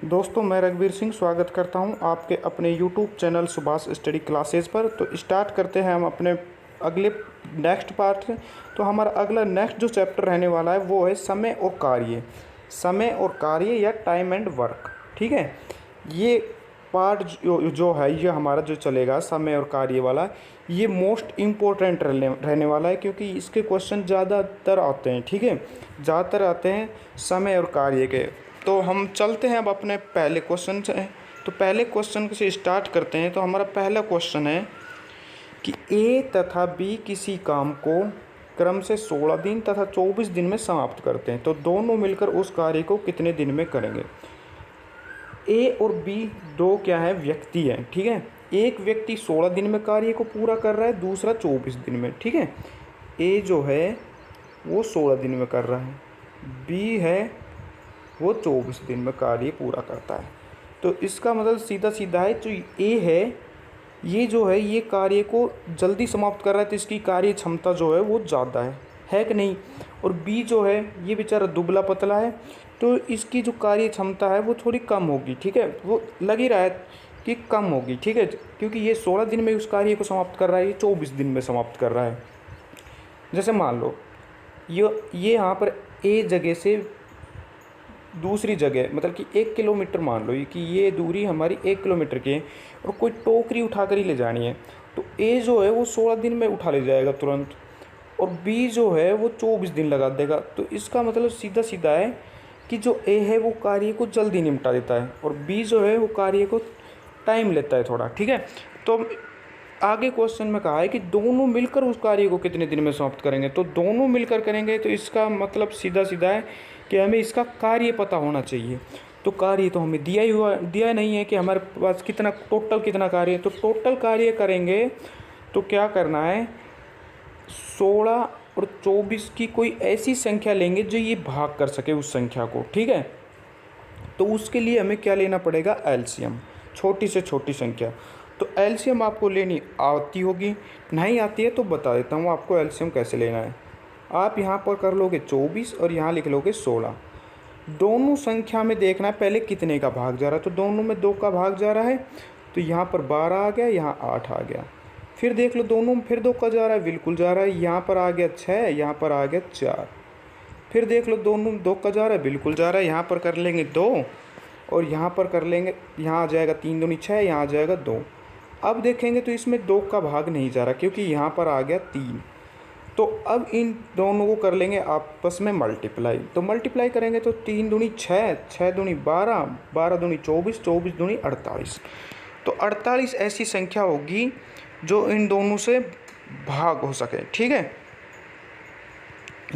दोस्तों, मैं रघुवीर सिंह स्वागत करता हूं आपके अपने YouTube channel Subhash study classes पर। तो स्टार्ट करते हैं हम अपने अगले नेक्स्ट पार्ट से। तो हमारा अगला नेक्स्ट जो चैप्टर रहने वाला है वो है समय और कार्य। समय और कार्य या टाइम एंड वर्क। ठीक है, ये पार्ट जो है ये हमारा जो चलेगा समय और कार्य वाला, ये मोस्ट इम्पोर्टेंट रहने वाला है क्योंकि इसके क्वेश्चन ज़्यादातर आते हैं। ठीक है, ज़्यादातर आते हैं समय और कार्य के। तो हम चलते हैं अब अपने पहले क्वेश्चन से। तो पहले क्वेश्चन से स्टार्ट करते हैं। तो हमारा पहला क्वेश्चन है कि ए तथा बी किसी काम को क्रम से 16 दिन तथा 24 दिन में समाप्त करते हैं, तो दोनों मिलकर उस कार्य को कितने दिन में करेंगे। ए और बी दो क्या है, व्यक्ति हैं। ठीक है, एक व्यक्ति 16 दिन में कार्य को पूरा कर रहा है, दूसरा 24 दिन में। ठीक है, ए जो है वो 16 दिन में कर रहा है, बी है वो 24 दिन में कार्य पूरा करता है। तो इसका मतलब सीधा सीधा है, जो ए है ये जो है ये कार्य को जल्दी समाप्त कर रहा है, तो इसकी कार्य क्षमता जो है वो ज़्यादा है कि नहीं। और बी जो है ये बेचारा दुबला पतला है, तो इसकी जो कार्य क्षमता है वो थोड़ी कम होगी। ठीक है, वो लग ही रहा है कि कम होगी। ठीक है, क्योंकि ये 16 दिन में उस कार्य को समाप्त कर रहा है, ये 24 दिन में समाप्त कर रहा है। जैसे मान लो ये यहाँ पर ए जगह से दूसरी जगह, मतलब कि 1 किलोमीटर, मान लो कि ये दूरी हमारी 1 किलोमीटर की है और कोई टोकरी उठाकर ही ले जानी है, तो ए जो है वो 16 दिन में उठा ले जाएगा तुरंत, और बी जो है वो 24 दिन लगा देगा। तो इसका मतलब सीधा सीधा है कि जो ए है वो कार्य को जल्दी निपटा देता है और बी जो है वो कार्य को टाइम लेता है थोड़ा। ठीक है, तो आगे क्वेश्चन में कहा है कि दोनों मिलकर उस कार्य को कितने दिन में समाप्त करेंगे। तो दोनों मिलकर करेंगे, तो इसका मतलब सीधा सीधा है कि हमें इसका कार्य पता होना चाहिए। तो कार्य तो हमें दिया नहीं है कि हमारे पास कितना टोटल कितना कार्य है। तो टोटल कार्य करेंगे तो क्या करना है, 16 और 24 की कोई ऐसी संख्या लेंगे जो ये भाग कर सके उस संख्या को। ठीक है, तो उसके लिए हमें क्या लेना पड़ेगा, एलसीएम, छोटी से छोटी संख्या। तो एलसीएम आपको लेनी आती होगी, नहीं आती है तो बता देता हूँ आपको एलसीएम कैसे लेना है। आप यहाँ पर कर लोगे 24 और यहाँ लिख लोगे 16। दोनों संख्या में देखना है पहले कितने का भाग जा रहा है, तो दोनों में 2 का भाग जा रहा है, तो यहाँ पर 12 आ गया, यहाँ 8 आ गया। फिर देख लो दोनों में फिर 2 का जा रहा है, बिल्कुल जा रहा है, यहाँ पर आ गया 6, यहाँ पर आ गया 4। फिर देख लो दोनों में 2 का जा रहा है, बिल्कुल जा रहा है, यहाँ पर कर लेंगे 2 और यहाँ पर कर लेंगे, यहाँ आ जाएगा 3 दूनी 6, यहाँ आ जाएगा 2। अब देखेंगे तो इसमें 2 का भाग नहीं जा रहा क्योंकि यहाँ पर आ गया 3। तो अब इन दोनों को कर लेंगे आपस में मल्टीप्लाई। तो मल्टीप्लाई करेंगे तो 3 दूनी 6, 6 दूनी 12, 12 दूनी 24, 24 दूनी 48। तो 48 ऐसी संख्या होगी जो इन दोनों से भाग हो सके। ठीक है,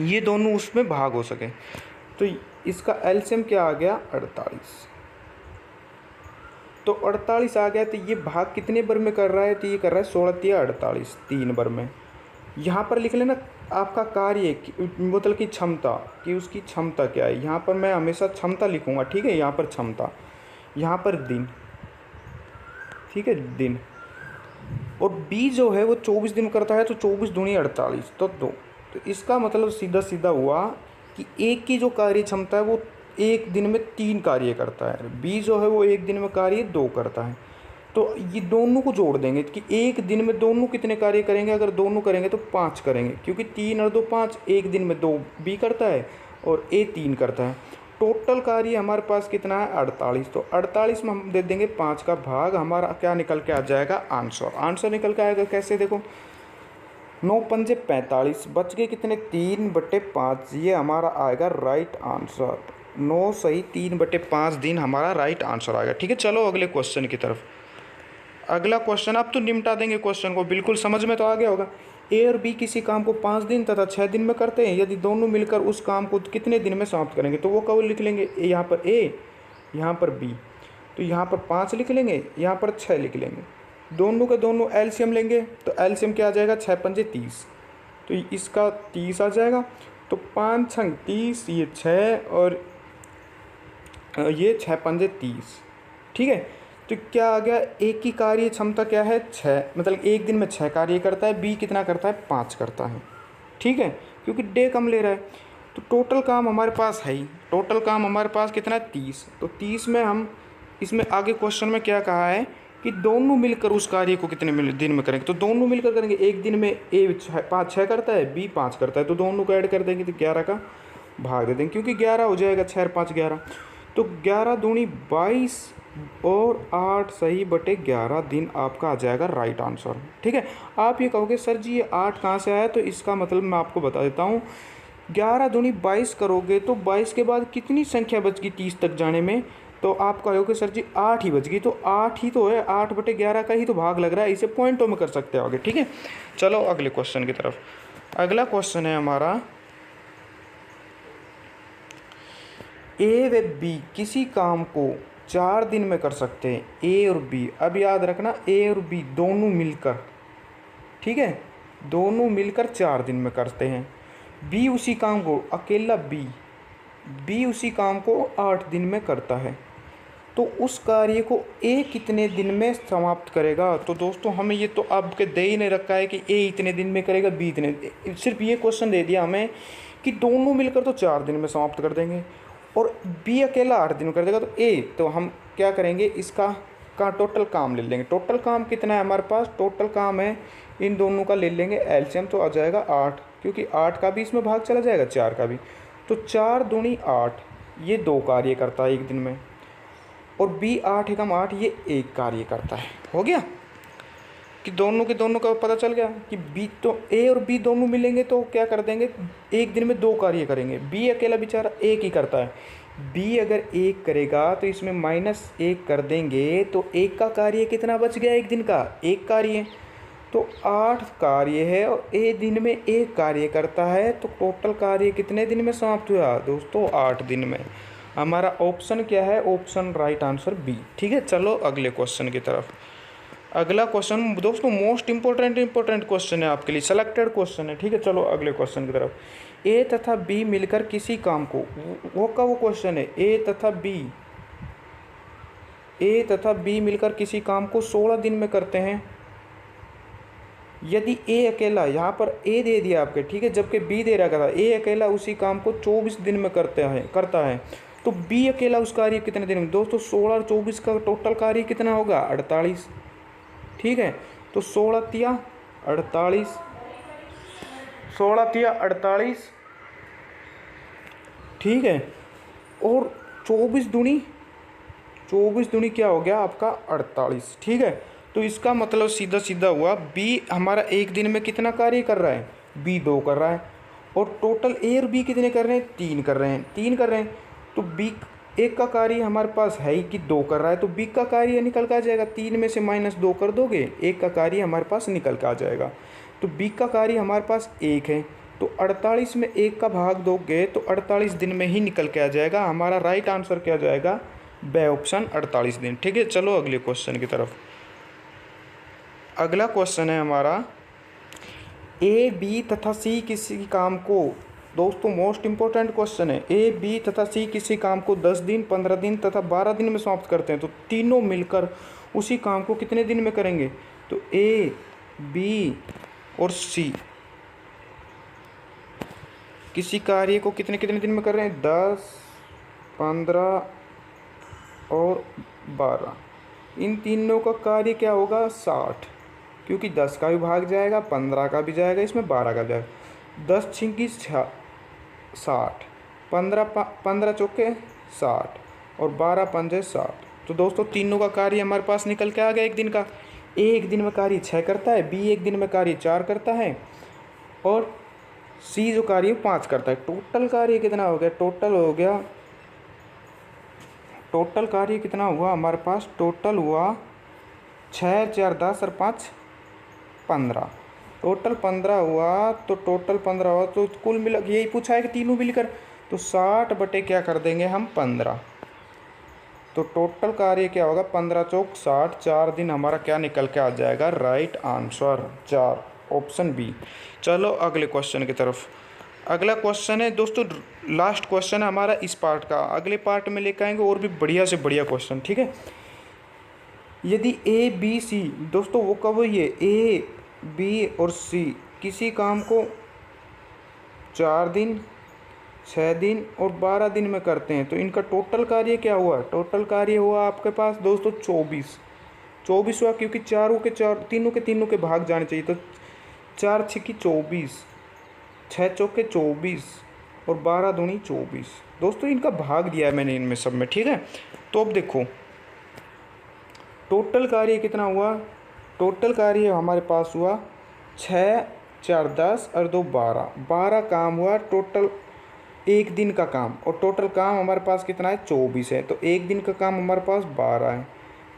ये दोनों उसमें भाग हो सके। तो इसका एलसीएम क्या आ गया, 48। तो 48 आ गया, तो ये भाग कितने बार में कर रहा है, तो ये कर रहा है 16 या 48, 3 बार में। यहाँ पर लिख लेना आपका कार्य बोतल की क्षमता, कि उसकी क्षमता क्या है। यहाँ पर मैं हमेशा क्षमता लिखूँगा। ठीक है, यहाँ पर क्षमता, यहाँ पर दिन। ठीक है, दिन। और बी जो है वो 24 दिन करता है, तो 24 दूनी 48, तो 2। तो इसका मतलब सीधा सीधा हुआ कि एक की जो कार्य क्षमता है वो एक दिन में 3 कार्य करता है, बी जो है वो एक दिन में कार्य 2 करता है। तो ये दोनों को जोड़ देंगे कि एक दिन में दोनों कितने कार्य करेंगे। अगर दोनों करेंगे तो 5 करेंगे, क्योंकि 3 और 2 5, एक दिन में 2 बी करता है और ए 3 करता है। टोटल कार्य हमारे पास कितना है, 48। तो 48 में हम दे देंगे 5 का भाग, हमारा क्या निकल के आ जाएगा, आंसर। आंसर निकल के आएगा कैसे, देखो 9 पंजे 45, बच गए कितने, 3/5। ये हमारा आएगा राइट आंसर। 9 सही 3/5 दिन हमारा राइट आंसर आएगा। ठीक है, चलो अगले क्वेश्चन की तरफ। अगला क्वेश्चन, अब तो निपटा देंगे क्वेश्चन को, बिल्कुल समझ में तो आ गया होगा। ए और बी किसी काम को 5 दिन तथा 6 दिन में करते हैं, यदि दोनों मिलकर उस काम को कितने दिन में समाप्त करेंगे। तो वो कब लिख लेंगे, यहाँ पर ए, यहाँ पर बी, तो यहाँ पर 5 लिख लेंगे, यहाँ पर 6 लिख लेंगे। दोनों का दोनों एलसीएम लेंगे, तो एलसीएम क्या आ जाएगा, 6 पंजे 30, तो इसका 30 आ जाएगा। तो 5 छंग 30, ये 6 और ये 6 पंजे 30। ठीक है, तो क्या आ गया, एक की कार्य क्षमता क्या है, 6, मतलब एक दिन में 6 कार्य करता है। बी कितना करता है, 5 करता है। ठीक है, क्योंकि डे कम ले रहा है। तो टोटल काम हमारे पास है ही, टोटल काम हमारे पास कितना है 30। तो 30 में हम इसमें आगे क्वेश्चन में क्या कहा है कि दोनों मिलकर उस कार्य को कितने दिन में करेंगे। तो दोनों मिलकर करेंगे, एक दिन में ए 5 करता है, बी 5 करता है, तो दोनों को ऐड कर देंगे तो 11 का भाग दे देंगे, क्योंकि 11 हो जाएगा, 6 और 5 11। तो 11 दूनी 22 और 8 सही बटे 11 दिन आपका आ जाएगा राइट आंसर। ठीक है। आप ये कहोगे सर जी ये 8 कहाँ से आया, तो इसका मतलब मैं आपको बता देता हूँ। 11 दूनी 22 करोगे तो 22 के बाद कितनी संख्या बच गई 30 तक जाने में, तो आप कहोगे सर जी 8 ही बच गई, तो 8 ही तो है, 8 बटे 11 का ही तो भाग लग रहा है, इसे पॉइंटों में कर सकते हो आगे। ठीक है। चलो अगले क्वेश्चन की तरफ। अगला क्वेश्चन है हमारा, ए व बी किसी काम को 4 दिन में कर सकते हैं, ए और बी। अब याद रखना ए और बी दोनों मिलकर, ठीक है, दोनों मिलकर 4 दिन में करते हैं। बी उसी काम को, अकेला बी उसी काम को 8 दिन में करता है, तो उस कार्य को ए कितने दिन में समाप्त करेगा। तो दोस्तों हमें ये तो आपके दे ही नहीं रखा है कि ए इतने दिन में करेगा, बी इतने, सिर्फ ये क्वेश्चन दे दिया हमें कि दोनों मिलकर तो 4 दिन में समाप्त कर देंगे और बी अकेला 8 दिन में कर देगा। तो हम क्या करेंगे, इसका टोटल काम ले लेंगे। टोटल काम कितना है हमारे पास, टोटल काम है इन दोनों का ले लेंगे एलसीएम, तो आ जाएगा 8, क्योंकि 8 का भी इसमें भाग चला जाएगा, 4 का भी। तो 4 दूनी 8, ये 2 कार्य करता है एक दिन में, और बी 8 एकम 8 ये 1 कार्य करता है। हो गया कि दोनों के दोनों का पता चल गया कि बी, तो ए और बी दोनों मिलेंगे तो क्या कर देंगे, एक दिन में 2 कार्य करेंगे। बी अकेला बेचारा 1 ही करता है, बी अगर 1 करेगा तो इसमें -1 कर देंगे, तो 1 का कार्य कितना बच गया, एक दिन का 1 कार्य, तो 8 कार्य है और ए दिन में 1 कार्य करता है, तो टोटल कार्य कितने दिन में समाप्त हुआ दोस्तों, 8 दिन में। हमारा ऑप्शन क्या है, ऑप्शन राइट आंसर बी। ठीक है। चलो अगले क्वेश्चन की तरफ। अगला क्वेश्चन दोस्तों मोस्ट इंपॉर्टेंट क्वेश्चन है आपके लिए, सेलेक्टेड क्वेश्चन है। ठीक है। चलो अगले क्वेश्चन की तरफ। ए तथा बी मिलकर किसी काम को, वो का वो क्वेश्चन है, ए तथा बी मिलकर किसी काम को 16 दिन में करते हैं। यदि ए अकेला, यहाँ पर ए दे दिया आपके, ठीक है, जबकि बी दे रखा था, ए अकेला उसी काम को 24 दिन में करता है, तो बी अकेला उस कार्य कितने दिन में। दोस्तों 16 और 24 का टोटल कार्य कितना होगा, 48। ठीक है। तो 16 तिया 48, 16 तिया 48, ठीक है, और 24 दूनी क्या हो गया आपका 48। ठीक है। तो इसका मतलब सीधा हुआ बी हमारा एक दिन में कितना कार्य कर रहा है, बी 2 कर रहा है, और टोटल ए और बी कितने कर रहे हैं, 3 कर रहे हैं। तो बी एक का कार्य हमारे पास है ही कि 2 कर रहा है, तो बी का कार्य निकल के आ जाएगा, 3 में से -2 कर दोगे, एक का कार्य हमारे पास निकल के आ जाएगा। तो बी का कार्य हमारे पास 1 है, तो 48 में 1 का भाग दोगे तो 48 दिन में ही निकल के आ जाएगा। हमारा राइट आंसर क्या जाएगा, बी ऑप्शन 48 दिन। ठीक है। चलो अगले क्वेश्चन की तरफ। अगला क्वेश्चन है हमारा, ए बी तथा सी किसी काम को, दोस्तों मोस्ट इंपॉर्टेंट क्वेश्चन है, ए बी तथा सी किसी काम को 10 दिन 15 दिन तथा 12 दिन में समाप्त करते हैं, तो तीनों मिलकर उसी काम को कितने दिन में करेंगे। तो ए बी और सी किसी कार्य को कितने दिन में कर रहे हैं, 10 15 और 12, इन तीनों का कार्य क्या होगा 60, क्योंकि 10 का भी भाग जाएगा, 15 का भी जाएगा, इसमें 12 का जाएगा। 10 छिंकी 60, 15 चौके 60 और 12 पंजे 60। तो दोस्तों तीनों का कार्य हमारे पास निकल के आ गया एक दिन का। ए एक दिन में कार्य 6 करता है, बी एक दिन में कार्य 4 करता है, और सी जो कार्य 5 करता है। टोटल कार्य कितना हो गया, टोटल कार्य कितना हुआ हमारे पास, टोटल हुआ 6 4 10 और 5 15, टोटल 15 हुआ। तो टोटल 15 हुआ तो कुल मिला, यही पूछा है कि तीनों मिलकर, तो 60 बटे क्या कर देंगे हम 15, तो टोटल कार्य क्या होगा 15 चौक 60, 4 दिन हमारा क्या निकल के आ जाएगा, राइट आंसर 4 ऑप्शन बी। चलो अगले क्वेश्चन की तरफ। अगला क्वेश्चन है दोस्तों लास्ट क्वेश्चन है हमारा इस पार्ट का, अगले पार्ट में लेकर आएंगे और भी बढ़िया से बढ़िया क्वेश्चन। ठीक है। यदि ए बी सी, दोस्तों वो कब हुई है, ए बी और सी किसी काम को 4 दिन 6 दिन और 12 दिन में करते हैं, तो इनका टोटल कार्य क्या हुआ? टोटल कार्य हुआ आपके पास दोस्तों 24 हुआ, क्योंकि तीनों के भाग जाने चाहिए। तो 4 छक्की 24, 6 चौके 24 और 12 दूनी 24। दोस्तों इनका भाग दिया है मैंने इनमें सब में, ठीक है। तो अब देखो टोटल कार्य कितना हुआ। टोटल कार्य हमारे पास हुआ 6 4 10 और 2 12 काम हुआ टोटल, एक दिन का काम। और टोटल काम हमारे पास कितना है? 24 है। तो एक दिन का काम हमारे पास 12 है,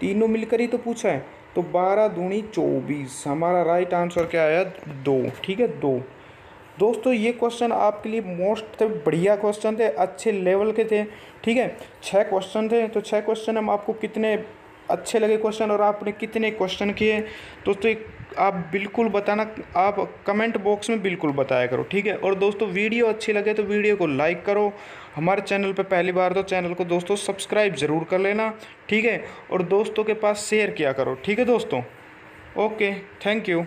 तीनों मिलकर ही तो पूछा है। तो 12 दूनी 24, हमारा राइट आंसर क्या आया? 2, ठीक है 2। दोस्तों ये क्वेश्चन आपके लिए मोस्ट बढ़िया क्वेश्चन थे, अच्छे लेवल के थे, ठीक है। 6 क्वेश्चन थे, तो 6 क्वेश्चन हम आपको कितने अच्छे लगे क्वेश्चन और आपने कितने क्वेश्चन किए दोस्तों आप बिल्कुल बताना, आप कमेंट बॉक्स में बिल्कुल बताया करो, ठीक है। और दोस्तों वीडियो अच्छी लगे तो वीडियो को लाइक करो, हमारे चैनल पे पहली बार तो चैनल को दोस्तों सब्सक्राइब ज़रूर कर लेना, ठीक है। और दोस्तों के पास शेयर किया करो, ठीक है दोस्तों। Okay, thank you.